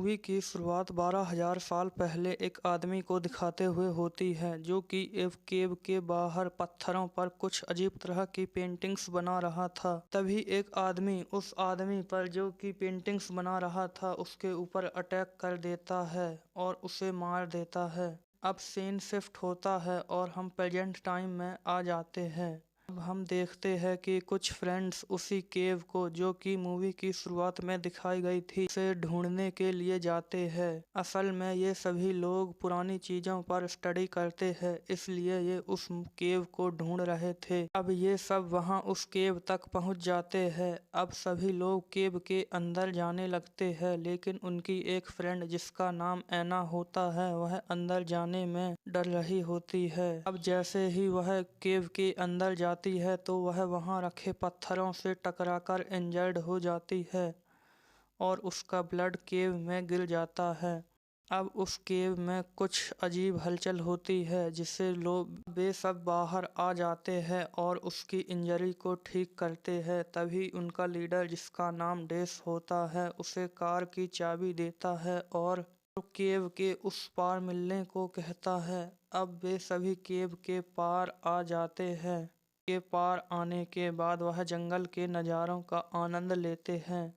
Movie की शुरुआत 12,000 साल पहले एक आदमी को दिखाते हुए होती है जो कि एक केव के बाहर पत्थरों पर कुछ अजीब तरह की पेंटिंग्स बना रहा था। तभी एक आदमी उस आदमी पर जो कि पेंटिंग्स बना रहा था उसके ऊपर अटैक कर देता है और उसे मार देता है। अब सीन शिफ्ट होता है और हम प्रेजेंट टाइम में आ जाते हैं। अब हम देखते हैं कि कुछ फ्रेंड्स उसी केव को जो कि मूवी की शुरुआत में दिखाई गई थी उसे ढूंढने के लिए जाते हैं। असल में ये सभी लोग पुरानी चीजों पर स्टडी करते हैं, इसलिए ये उस केव को ढूंढ रहे थे। अब ये सब वहां उस केव तक पहुंच जाते हैं। अब सभी लोग केव के अंदर जाने लगते हैं, लेकिन उनकी एक फ्रेंड जिसका नाम ऐना होता है वह अंदर जाने में डर रही होती है। अब जैसे ही वह केव के अंदर जाती है तो वह वहां रखे पत्थरों से टकराकर इंजर्ड हो जाती है और उसका ब्लड केव में गिर जाता है। अब उस केव में कुछ अजीब हलचल होती है जिससे लोग वे सब बाहर आ जाते हैं और उसकी इंजरी को ठीक करते हैं। तभी उनका लीडर जिसका नाम डेस होता है उसे कार की चाबी देता है और केव के उस पार मिलने को कहता है। अब वे सभी केव के पार आ जाते हैं। के पार आने के बाद वह जंगल के नज़ारों का आनंद लेते हैं।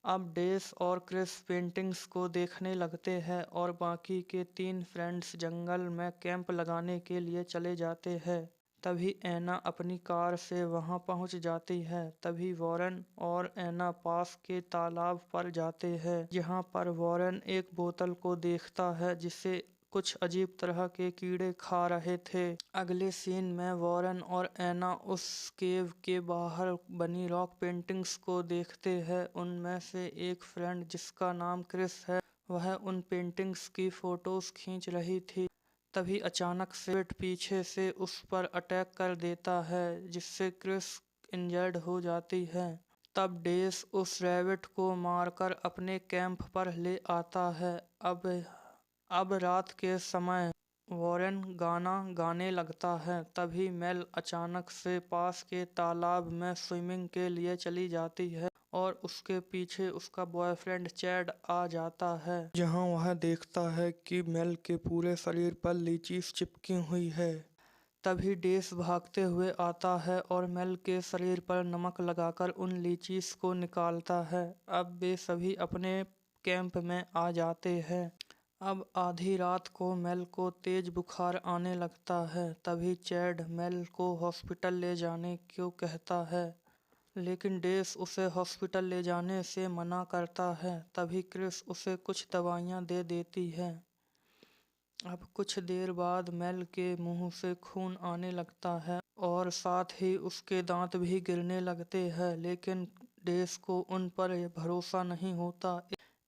अब डेस और क्रिस पेंटिंग्स को देखने लगते हैं और बाकी के 3 फ्रेंड्स जंगल में कैंप लगाने के लिए चले जाते हैं। तभी ऐना अपनी कार से वहां पहुंच जाती है। तभी वॉरेन और ऐना पास के तालाब पर जाते हैं, जहां पर वॉरेन एक बोतल को देखता है जिसे कुछ अजीब तरह के कीड़े खा रहे थे। अगले सीन में वॉरेन और ऐना उस केव के बाहर बनी रॉक पेंटिंग्स को देखते हैं। उनमें से एक फ्रेंड जिसका नाम क्रिस है वह उन पेंटिंग्स की फोटोज खींच रही थी। तभी अचानक से पीछे से उस पर अटैक कर देता है जिससे क्रिस इंजर्ड हो जाती है। तब डेस उस रैबिट को मारकर अपने कैंप पर ले आता है। अब रात के समय वॉरेन गाना गाने लगता है। तभी मेल अचानक से पास के तालाब में स्विमिंग के लिए चली जाती है और उसके पीछे उसका बॉयफ्रेंड चैड आ जाता है, जहां वह देखता है कि मेल के पूरे शरीर पर लीचीज चिपकी हुई है। तभी डेस भागते हुए आता है और मेल के शरीर पर नमक लगाकर उन लीचीज को निकालता है। अब वे सभी अपने कैंप में आ जाते हैं। अब आधी रात को मेल को तेज बुखार आने लगता है। तभी चैड मेल को हॉस्पिटल ले जाने को कहता है, लेकिन डेस उसे हॉस्पिटल ले जाने से मना करता है। तभी क्रिस उसे कुछ दवाइयां दे देती है। अब कुछ देर बाद मेल के मुंह से खून आने लगता है और साथ ही उसके दांत भी गिरने लगते हैं, लेकिन डेस को उन पर भरोसा नहीं होता।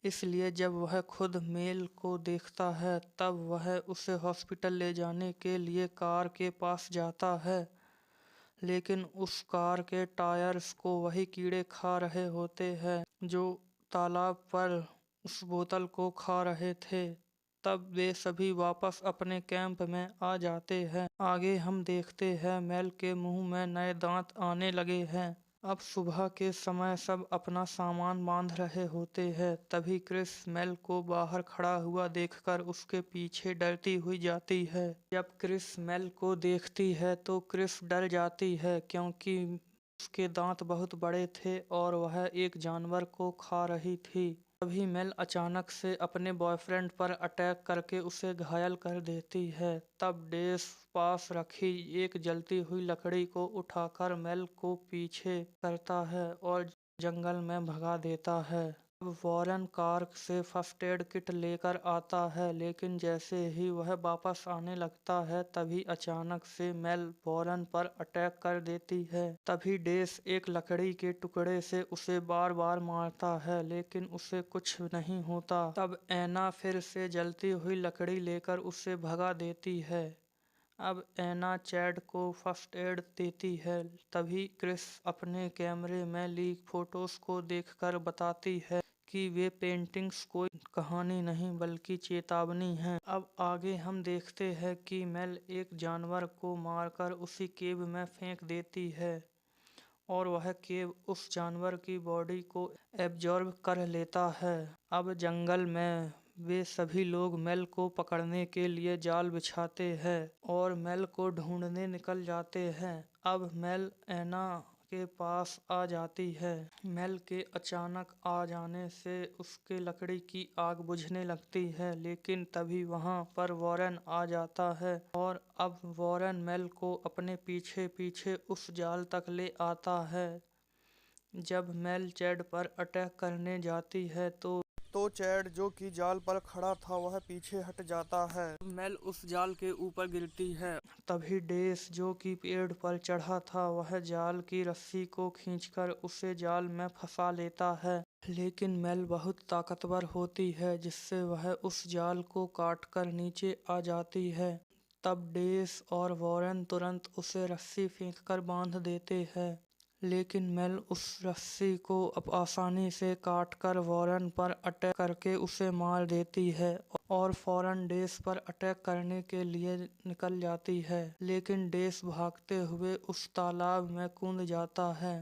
इसलिए जब वह खुद मेल को देखता है तब वह उसे हॉस्पिटल ले जाने के लिए कार के पास जाता है, लेकिन उस कार के टायर्स को वही कीड़े खा रहे होते हैं जो तालाब पर उस बोतल को खा रहे थे। तब वे सभी वापस अपने कैंप में आ जाते हैं। आगे हम देखते हैं मेल के मुंह में नए दांत आने लगे हैं। अब सुबह के समय सब अपना सामान बांध रहे होते हैं। तभी क्रिस मेल को बाहर खड़ा हुआ देखकर उसके पीछे डरती हुई जाती है। जब क्रिस मेल को देखती है तो क्रिस डर जाती है क्योंकि उसके दांत बहुत बड़े थे और वह एक जानवर को खा रही थी। तभी मेल अचानक से अपने बॉयफ्रेंड पर अटैक करके उसे घायल कर देती है। तब डेस पास रखी एक जलती हुई लकड़ी को उठाकर मेल को पीछे करता है और जंगल में भगा देता है। अब वॉरेन कार से फर्स्ट एड किट लेकर आता है, लेकिन जैसे ही वह वापस आने लगता है तभी अचानक से मेल वॉरेन पर अटैक कर देती है। तभी डेस एक लकड़ी के टुकड़े से उसे बार बार मारता है, लेकिन उसे कुछ नहीं होता। तब ऐना फिर से जलती हुई लकड़ी लेकर उसे भगा देती है। अब ऐना चैड को फर्स्ट एड देती है। तभी क्रिस अपने कैमरे में ली फोटोज को देखकर बताती है कि वे पेंटिंग्स कोई कहानी नहीं बल्कि चेतावनी हैं। अब आगे हम देखते हैं कि मेल एक जानवर को मारकर उसी केव में फेंक देती है और वह केव उस जानवर की बॉडी को एब्जॉर्ब कर लेता है। अब जंगल में वे सभी लोग मेल को पकड़ने के लिए जाल बिछाते हैं और मेल को ढूंढने निकल जाते हैं। अब मेल एना के पास आ जाती है। मेल के अचानक आ जाने से उसके लकड़ी की आग बुझने लगती है, लेकिन तभी वहां पर वॉरेन आ जाता है और अब वॉरेन मेल को अपने पीछे पीछे उस जाल तक ले आता है। जब मेल चैड पर अटैक करने जाती है तो चैड जो कि जाल पर खड़ा था वह पीछे हट जाता है। मेल उस जाल के ऊपर गिरती है। तभी डेस जो कि पेड़ पर चढ़ा था वह जाल की रस्सी को खींचकर उसे जाल में फंसा लेता है, लेकिन मेल बहुत ताकतवर होती है जिससे वह उस जाल को काटकर नीचे आ जाती है। तब डेस और वॉरेन तुरंत उसे रस्सी फेंककर बांध देते हैं, लेकिन मेल उस रस्सी को अब आसानी से काटकर वॉरेन पर अटैक करके उसे मार देती है और फौरन डेस पर अटैक करने के लिए निकल जाती है, लेकिन डेस भागते हुए उस तालाब में कूद जाता है।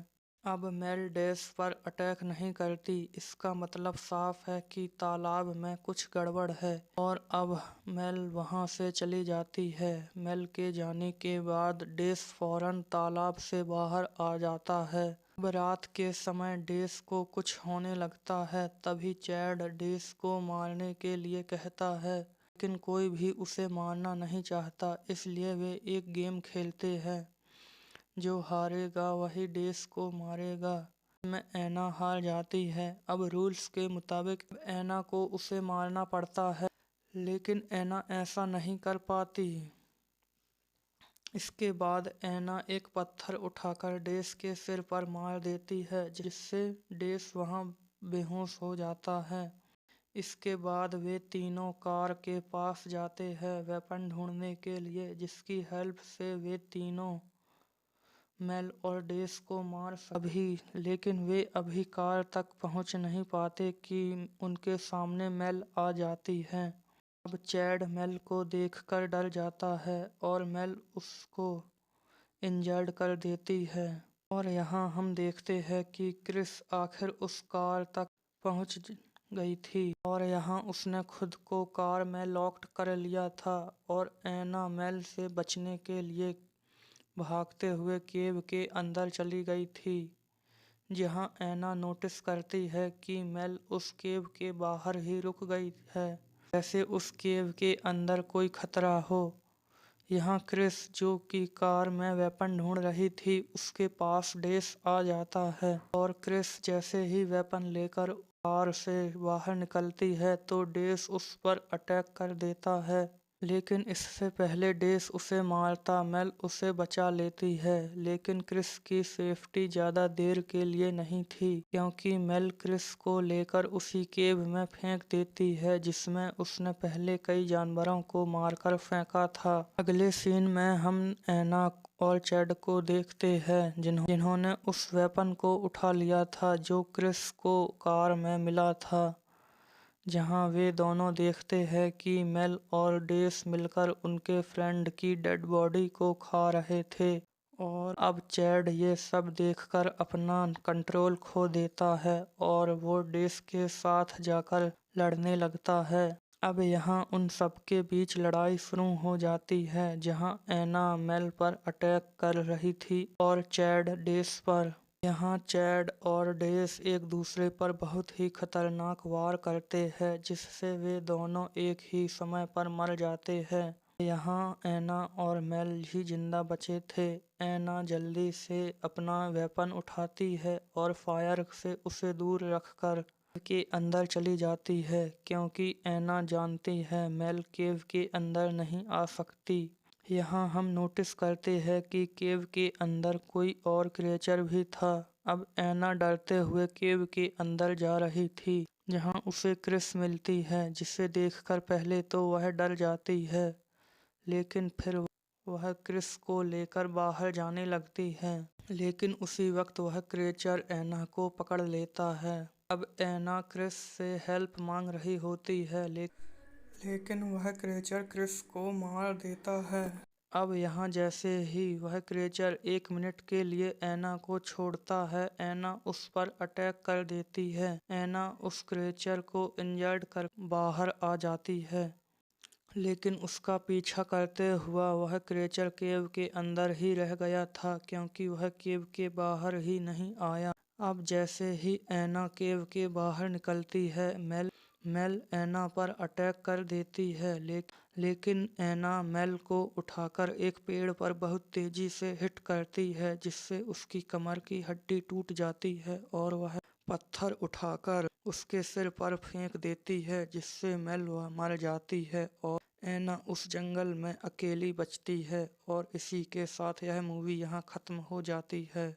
अब मेल डेस पर अटैक नहीं करती, इसका मतलब साफ है कि तालाब में कुछ गड़बड़ है और अब मेल वहां से चली जाती है। मेल के जाने के बाद डेस फौरन तालाब से बाहर आ जाता है। अब रात के समय डेस को कुछ होने लगता है। तभी चैड डेस को मारने के लिए कहता है, लेकिन कोई भी उसे मारना नहीं चाहता, इसलिए वे एक गेम खेलते हैं। जो हारेगा वही डेस को मारेगा। में एना हार जाती है। अब रूल्स के मुताबिक एना को उसे मारना पड़ता है, लेकिन एना ऐसा नहीं कर पाती। इसके बाद एना एक पत्थर उठाकर डेस के सिर पर मार देती है, जिससे डेस वहां बेहोश हो जाता है। इसके बाद वे तीनों कार के पास जाते हैं वेपन ढूंढने के लिए, जिसकी हेल्प से वे तीनों मेल और डेस को मार अभी लेकिन वे अभी कार तक पहुंच नहीं पाते कि उनके सामने मेल आ जाती है। अब चैड मेल को देखकर डर जाता है और मेल उसको इंजर्ड कर देती है। और यहाँ हम देखते हैं कि क्रिस आखिर उस कार तक पहुंच गई थी और यहाँ उसने खुद को कार में लॉक्ड कर लिया था और एना मेल से बचने के लिए भागते हुए केव के अंदर चली गई थी, जहां एना नोटिस करती है कि मेल उस केव के बाहर ही रुक गई है, जैसे उस केव के अंदर कोई खतरा हो। यहाँ क्रिस जो कि कार में वेपन ढूंढ रही थी उसके पास डेस आ जाता है और क्रिस जैसे ही वेपन लेकर कार से बाहर निकलती है तो डेस उस पर अटैक कर देता है, लेकिन इससे पहले डेस उसे मारता मेल उसे बचा लेती है। लेकिन क्रिस की सेफ्टी ज़्यादा देर के लिए नहीं थी, क्योंकि मेल क्रिस को लेकर उसी केव में फेंक देती है जिसमें उसने पहले कई जानवरों को मारकर फेंका था। अगले सीन में हम एना और चैड को देखते हैं जिन्होंने उस वेपन को उठा लिया था जो क्रिस को कार में मिला था, जहां वे दोनों देखते हैं कि मेल और डेस मिलकर उनके फ्रेंड की डेड बॉडी को खा रहे थे। और अब चैड ये सब देखकर अपना कंट्रोल खो देता है और वो डेस के साथ जाकर लड़ने लगता है। अब यहाँ उन सबके बीच लड़ाई शुरू हो जाती है, जहाँ एना मेल पर अटैक कर रही थी और चैड डेस पर। यहाँ चैड और डेस एक दूसरे पर बहुत ही खतरनाक वार करते हैं, जिससे वे दोनों एक ही समय पर मर जाते हैं। यहाँ एना और मेल ही जिंदा बचे थे। एना जल्दी से अपना वेपन उठाती है और फायर से उसे दूर रखकर के अंदर चली जाती है, क्योंकि एना जानती है मेल केव के अंदर नहीं आ सकती। यहाँ हम नोटिस करते हैं कि केव के अंदर कोई और क्रिएचर भी था। अब एना डरते हुए केव के अंदर जा रही थी, जहाँ उसे क्रिस मिलती है, जिसे देखकर पहले तो वह डर जाती है, लेकिन फिर वह क्रिस को लेकर बाहर जाने लगती है। लेकिन उसी वक्त वह क्रिएचर एना को पकड़ लेता है। अब एना क्रिस से हेल्प मांग रही होती है, लेकिन वह क्रिएचर क्रिस को मार देता है। अब यहाँ जैसे ही वह क्रिएचर 1 मिनट के लिए ऐना को छोड़ता है, ऐना उस पर अटैक कर देती है। ऐना उस क्रिएचर को इंजर्ड कर बाहर आ जाती है, लेकिन उसका पीछा करते हुआ वह क्रिएचर केव के अंदर ही रह गया था, क्योंकि वह केव के बाहर ही नहीं आया। अब जैसे ही ऐना केव के बाहर निकलती है, मेल ऐना पर अटैक कर देती है, लेकिन ऐना मेल को उठाकर एक पेड़ पर बहुत तेजी से हिट करती है, जिससे उसकी कमर की हड्डी टूट जाती है और वह पत्थर उठाकर उसके सिर पर फेंक देती है, जिससे मेल वह मर जाती है और ऐना उस जंगल में अकेली बचती है। और इसी के साथ यह मूवी यहाँ खत्म हो जाती है।